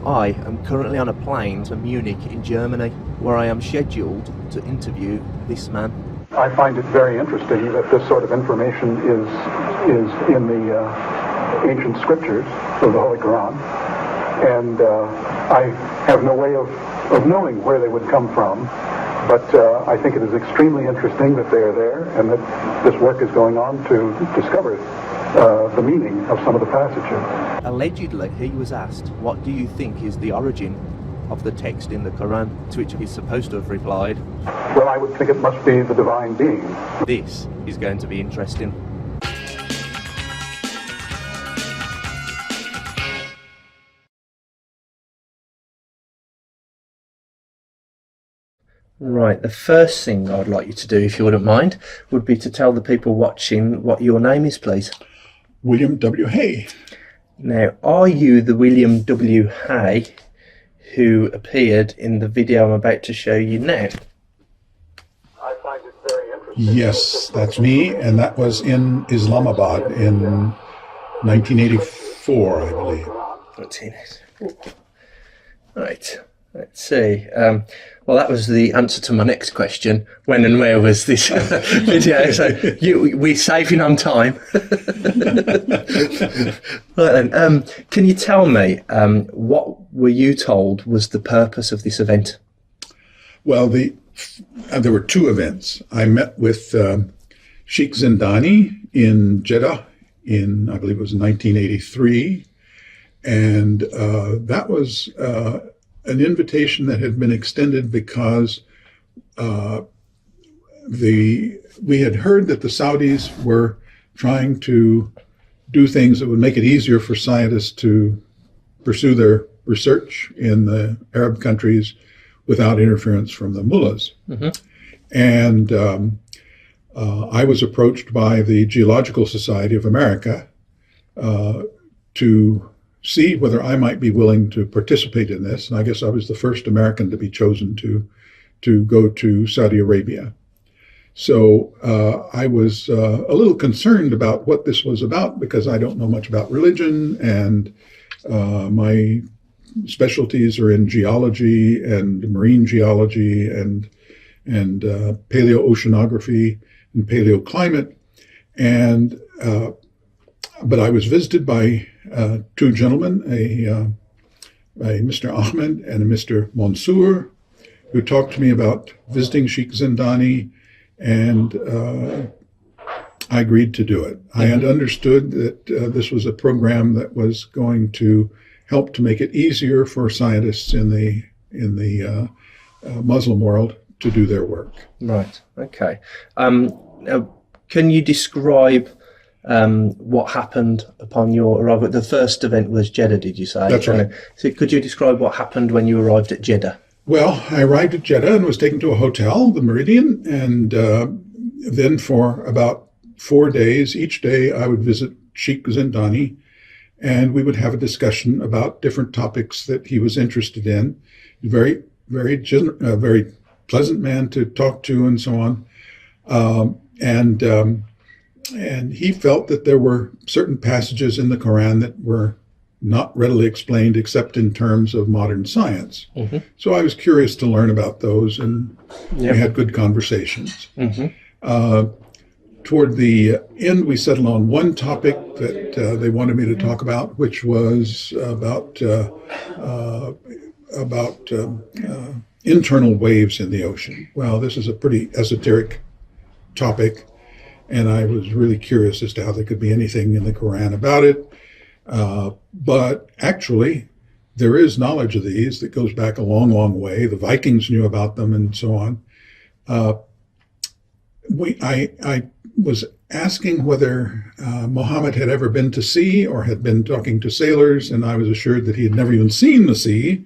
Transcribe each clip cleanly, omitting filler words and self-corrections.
I am currently on a plane to Munich in Germany, where I am scheduled to interview this man. I find it very interesting that this sort of information is in the ancient scriptures of the Holy Quran, and I have no way of knowing where they would come from, but I think it is extremely interesting that they are there and that this work is going on to discover the meaning of some of the passages. Allegedly, he was asked, "What do you think is the origin of the text in the Quran?" To which he's supposed to have replied, Well, I would think it must be the divine being. "This is going to be interesting." Right, the first thing I'd like you to do, if you wouldn't mind, would be to tell the people watching what your name is, please. William W. Hay. Now, are you the William W. Hay who appeared in the video I'm about to show you now? I find it very interesting. Yes, that's me, and that was in Islamabad in 1984, I believe. 1984. Right, let's see. Well, that was the answer to my next question. When and where was this video? So we're saving on time. Right then, can you tell me what were you told was the purpose of this event? Well, there were two events. I met with Sheikh Zindani in Jeddah in, I believe it was 1983, and that was an invitation that had been extended because we had heard that the Saudis were trying to do things that would make it easier for scientists to pursue their research in the Arab countries without interference from the mullahs. Mm-hmm. And I was approached by the Geological Society of America to see whether I might be willing to participate in this. And I guess I was the first American to be chosen to go to Saudi Arabia. So I was a little concerned about what this was about because I don't know much about religion, and my specialties are in geology and marine geology and paleoceanography and paleoclimate. And but I was visited by two gentlemen, a Mr. Ahmed and a Mr. Mansour, who talked to me about visiting Sheikh Zindani, and I agreed to do it. I had understood that this was a program that was going to help to make it easier for scientists in the Muslim world to do their work. Right. Okay. Can you describe what happened upon your arrival? The first event was Jeddah, did you say? That's right. So could you describe what happened when you arrived at Jeddah? Well, I arrived at Jeddah and was taken to a hotel, the Meridian, and then for about 4 days, each day I would visit Sheikh Zindani, and we would have a discussion about different topics that he was interested in. Very, very pleasant man to talk to, and so on. And he felt that there were certain passages in the Quran that were not readily explained except in terms of modern science. Mm-hmm. So I was curious to learn about those, and we had good conversations. Mm-hmm. Toward the end, we settled on one topic that they wanted me to talk about, which was about internal waves in the ocean. Well, this is a pretty esoteric topic, and I was really curious as to how there could be anything in the Quran about it. But actually, there is knowledge of these that goes back a long, long way. The Vikings knew about them and so on. I was asking whether Muhammad had ever been to sea or had been talking to sailors, and I was assured that he had never even seen the sea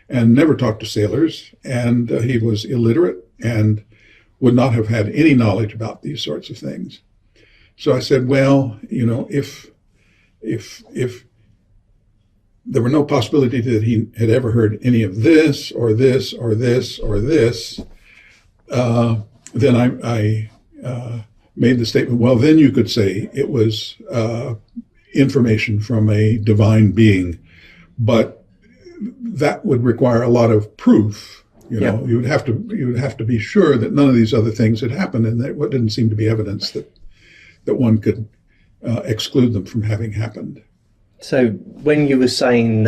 and never talked to sailors, and he was illiterate and would not have had any knowledge about these sorts of things. So I said, well, if there were no possibility that he had ever heard any of this or this or this or this, then I made the statement, well, then you could say it was information from a divine being. But that would require a lot of proof. You know, you would have to be sure that none of these other things had happened, and there didn't seem to be evidence that one could exclude them from having happened. So when you were saying,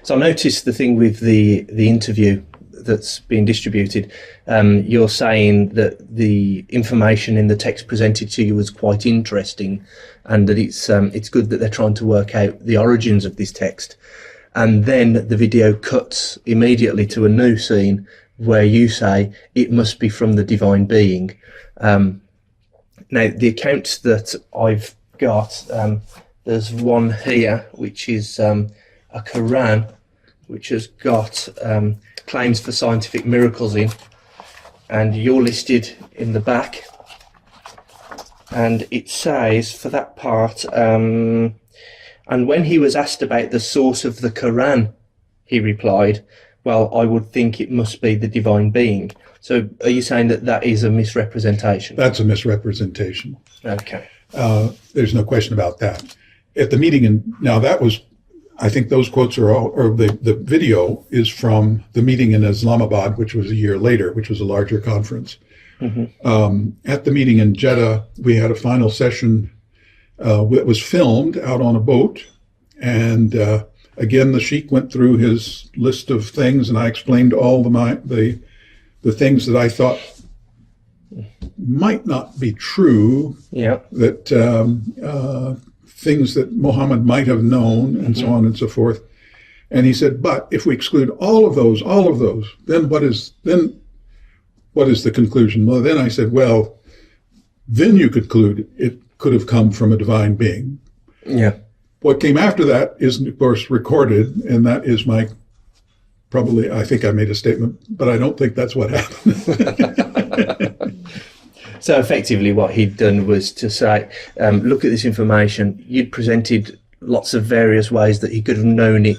so I noticed the thing with the interview that's being distributed. You're saying that the information in the text presented to you was quite interesting, and that it's good that they're trying to work out the origins of this text. And then the video cuts immediately to a new scene where you say it must be from the divine being. Now, the accounts that I've got, there's one here, which is a Quran, which has got claims for scientific miracles in, and you're listed in the back. And it says, for that part, and when he was asked about the source of the Quran, he replied, well, I would think it must be the divine being. So are you saying that that is a misrepresentation? That's a misrepresentation. Okay. There's no question about that. At the meeting, and now that was, I think those quotes are all, or the video is from the meeting in Islamabad, which was a year later, which was a larger conference. Mm-hmm. At the meeting in Jeddah, we had a final session that was filmed out on a boat. And again, the sheikh went through his list of things, and I explained all the things that I thought might not be true. Yeah. That things that Muhammad might have known, and so on and so forth. And he said, but if we exclude all of those, then what is the conclusion? Well, then I said, well, then you conclude it could have come from a divine being. Yeah. What came after that isn't, of course, recorded, and that is I think I made a statement, but I don't think that's what happened. So effectively what he'd done was to say, look at this information. You'd presented lots of various ways that he could have known it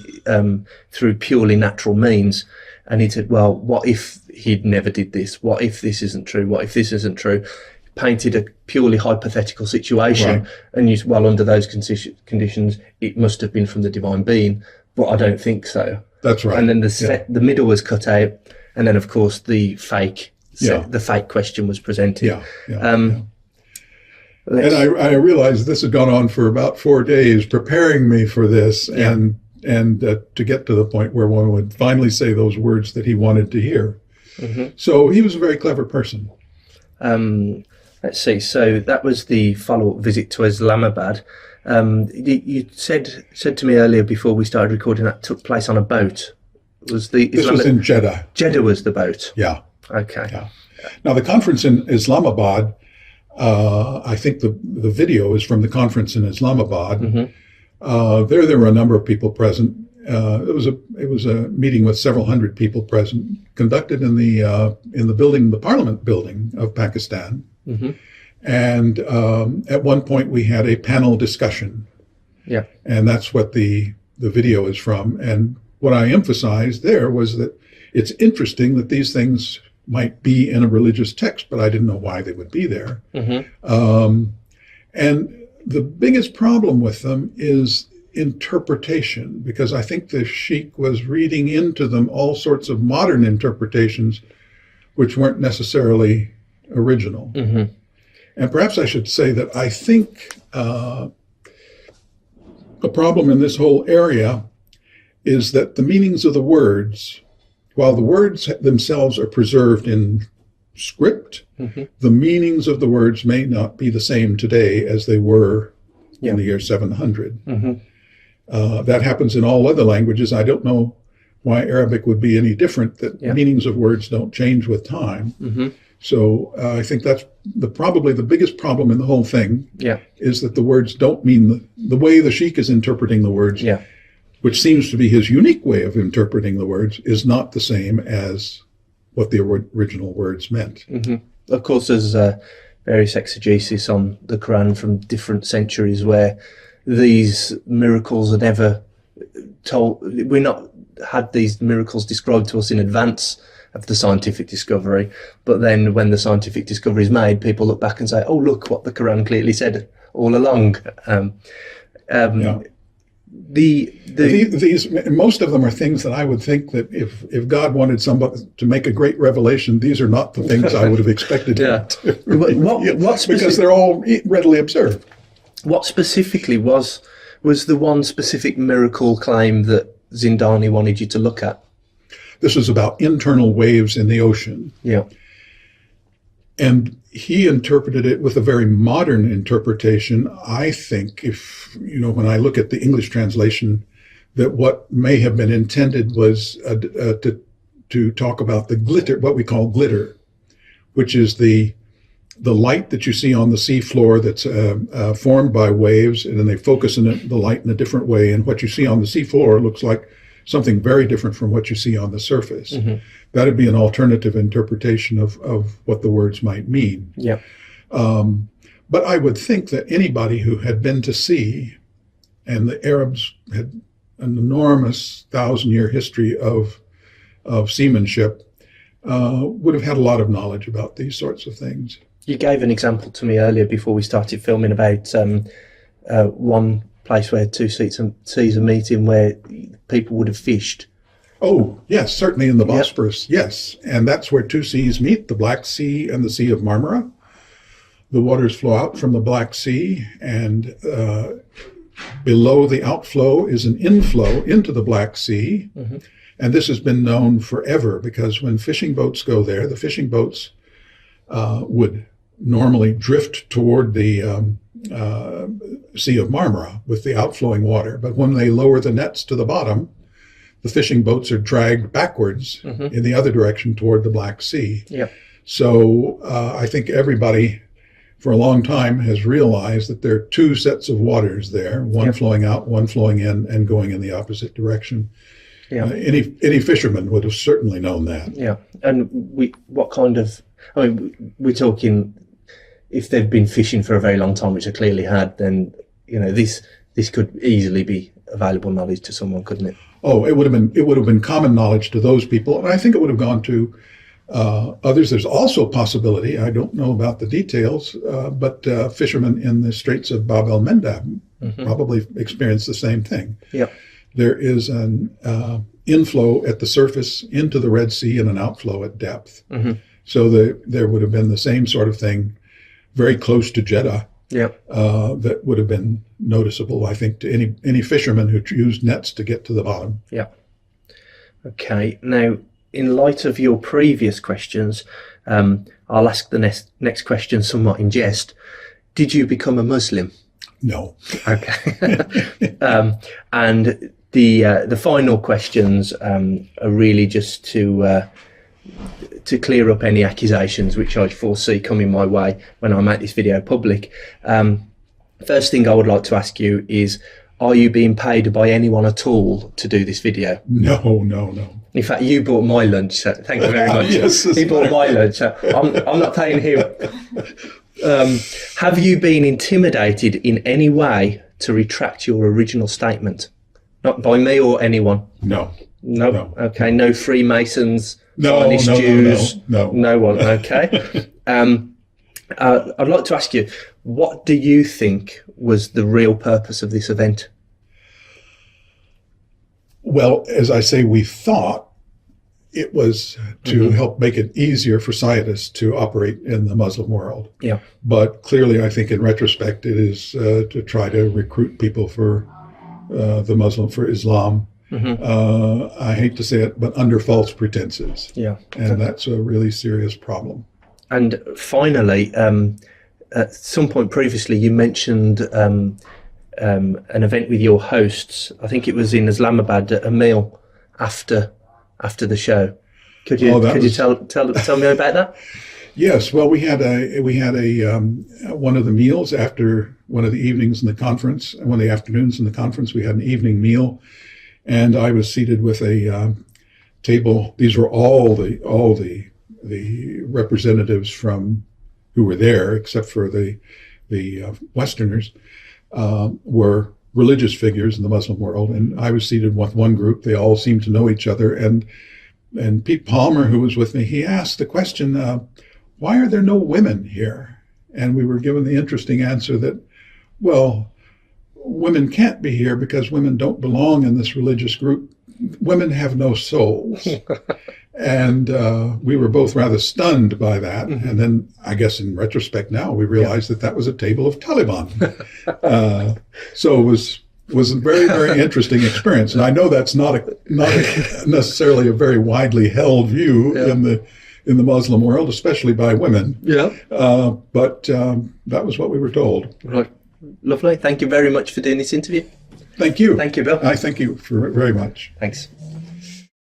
through purely natural means. And he said, well, what if he'd never did this? What if this isn't true? What if this isn't true? Painted a purely hypothetical situation. Right. And you said, well, under those conditions, it must have been from the divine being. But I don't think so. That's right. And then the middle was cut out. And then, of course, the fake question was presented. And I realized this had gone on for about 4 days, preparing me for this, and to get to the point where one would finally say those words that he wanted to hear. Mm-hmm. So he was a very clever person. Let's see. So that was the follow-up visit to Islamabad. You said to me earlier before we started recording that took place on a boat. This was in Jeddah. Jeddah was the boat. Yeah. Okay. Yeah. Now the conference in Islamabad, I think the video is from the conference in Islamabad. Mm-hmm. There were a number of people present. It was a meeting with several hundred people present, conducted in the Parliament building of Pakistan. Mm-hmm. And at one point we had a panel discussion. Yeah. And that's what the video is from. And what I emphasized there was that it's interesting that these things might be in a religious text, but I didn't know why they would be there. Mm-hmm. And the biggest problem with them is interpretation, because I think the sheikh was reading into them all sorts of modern interpretations which weren't necessarily original. Mm-hmm. And perhaps I should say that I think a problem in this whole area is that the meanings of the words, while the words themselves are preserved in script, mm-hmm. the meanings of the words may not be the same today as they were in the year 700. Mm-hmm. That happens in all other languages. I don't know why Arabic would be any different, that meanings of words don't change with time. Mm-hmm. So I think that's probably the biggest problem in the whole thing, is that the words don't mean the way the sheikh is interpreting the words, which seems to be his unique way of interpreting the words, is not the same as what the original words meant. Mm-hmm. Of course, there's various exegesis on the Quran from different centuries where these miracles are never told. We're not had these miracles described to us in advance of the scientific discovery, but then when the scientific discovery is made, people look back and say, oh, look what the Quran clearly said all along. These most of them are things that I would think that if God wanted somebody to make a great revelation, these are not the things I would have expected him to reveal, because they're all readily observed. What specifically was the one specific miracle claim that Zindani wanted you to look at? This was about internal waves in the ocean. Yeah. And he interpreted it with a very modern interpretation. I think, when I look at the English translation, that what may have been intended was to talk about the glitter, what we call glitter, which is the light that you see on the seafloor that's formed by waves, and then they focus the light in a different way. And what you see on the seafloor looks like something very different from what you see on the surface. Mm-hmm. That'd be an alternative interpretation of what the words might mean. Yeah. But I would think that anybody who had been to sea, and the Arabs had an enormous 1,000-year history of seamanship, would have had a lot of knowledge about these sorts of things. You gave an example to me earlier before we started filming about one place where two seas are meeting where people would have fished. Oh, yes, certainly in the Bosphorus, yes. And that's where two seas meet, the Black Sea and the Sea of Marmara. The waters flow out from the Black Sea, and below the outflow is an inflow into the Black Sea. Mm-hmm. And this has been known forever, because when fishing boats go there, the fishing boats would normally drift toward the Sea of Marmara with the outflowing water. But when they lower the nets to the bottom, the fishing boats are dragged backwards in the other direction toward the Black Sea. Yep. So I think everybody for a long time has realized that there are two sets of waters there, one flowing out, one flowing in, and going in the opposite direction. Yeah. Any fisherman would have certainly known that. Yeah. And we're talking, if they've been fishing for a very long time, which they clearly had, then, this could easily be available knowledge to someone, couldn't it? Oh, it would have been common knowledge to those people, and I think it would have gone to others. There's also a possibility, I don't know about the details, but fishermen in the Straits of Bab el-Mandeb probably experienced the same thing. Yep. There is an inflow at the surface into the Red Sea and an outflow at depth. Mm-hmm. So there would have been the same sort of thing very close to Jeddah. That would have been noticeable, I think, to any fisherman who used nets to get to the bottom. Yeah. Okay. Now, in light of your previous questions, I'll ask the next question somewhat in jest. Did you become a Muslim? No. Okay. And the final questions are really just to clear up any accusations which I foresee coming my way when I make this video public. First thing I would like to ask you is, are you being paid by anyone at all to do this video? No. In fact, you bought my lunch, so thank you very much. Yes, he bought my lunch, so I'm not paying him. Have you been intimidated in any way to retract your original statement? Not by me or anyone? No. Okay, no Freemasons, no, Zionist Jews? No one, okay. I'd like to ask you, what do you think was the real purpose of this event? Well, as I say, we thought it was to help make it easier for scientists to operate in the Muslim world. Yeah. But clearly, I think in retrospect, it is to try to recruit people for for Islam. I hate to say it, but under false pretenses. Yeah. And that's a really serious problem. And finally, at some point previously, you mentioned an event with your hosts. I think it was in Islamabad, at a meal after the show. Could you tell me about that? Yes. Well, we had a one of the meals after one of the evenings in the conference, one of the afternoons in the conference. We had an evening meal, and I was seated with a table. These were all the representatives from who were there, except for the Westerners, were religious figures in the Muslim world. And I was seated with one group. They all seemed to know each other. And Pete Palmer, who was with me, he asked the question, why are there no women here? And we were given the interesting answer that, well, women can't be here because women don't belong in this religious group. Women have no souls. And we were both rather stunned by that. Mm-hmm. And then I guess in retrospect now, we realized that was a table of Taliban. So it was a very, very interesting experience. And I know that's not necessarily a very widely held view in the Muslim world, especially by women. Yeah. But that was what we were told. Right. Lovely. Thank you very much for doing this interview. Thank you. Thank you, Bill. I thank you very much. Thanks.